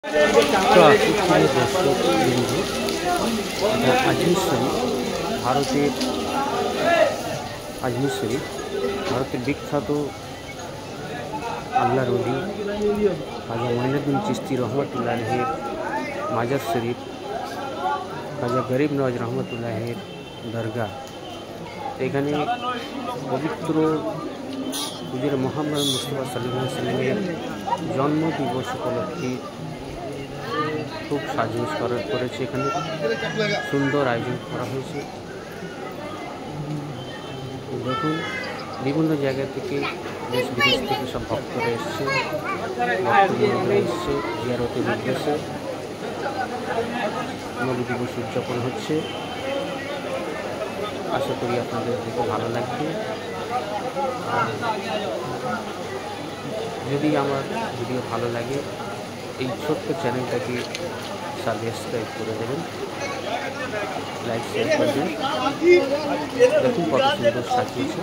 আজমির শরীফ ভারতের ভারতের বিখ্যাত আল্লাহর ওলি খাজা মঈনুদ্দিন চিশতি রহমতুল্লাহের মাজার শরীফ, খাজা গরিব নওয়াজ রহমতুল্লাহের দরগাহ। এখানে পবিত্র হুজুর মোহাম্মদ মুস্তাফা সাল্লাল্লাহু আলাইহি ওয়াসাল্লামের জন্মদিবস উপলক্ষে খুব সাজগোজ করেছে। এখানে সুন্দর আয়োজন করা হয়েছে। দেখুন, বিভিন্ন জায়গা থেকে দেশ বিদেশ থেকে সব ভক্তরা এসছে, জিয়ারতের উদ্দেশ্যে। নবী দিবস উদযাপন হচ্ছে। আশা করি আপনাদের দেখে ভালো লাগবে। যদি আমার ভিডিও ভালো লাগে, এই ছোট্ট চ্যানেলটাকে সাবস্ক্রাইব করে দেবেন, লাইক শেয়ার করবেন। দেখুন কত সুন্দর সাজিয়েছে।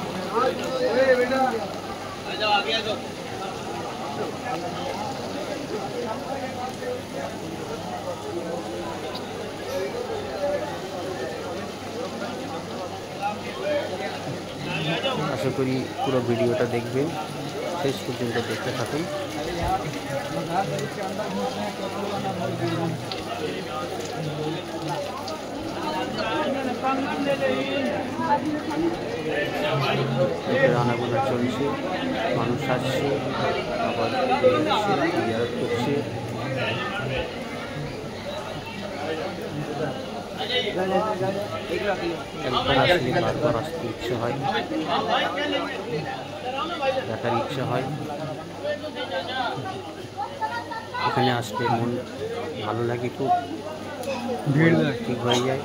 আশা করি পুরো ভিডিওটা দেখবেন, শেষ পর্যন্ত দেখতে থাকুন। রান্নাবান্না চলছে, মানুষ আসছে, আবার জিয়ারত করছে। একবার আসলে বারবার আসতে ইচ্ছে হয়, দেখার ইচ্ছে হয়। এখানে আসলে মন ভালো লাগে, খুব ভিড় ঠিক হয়ে যায়।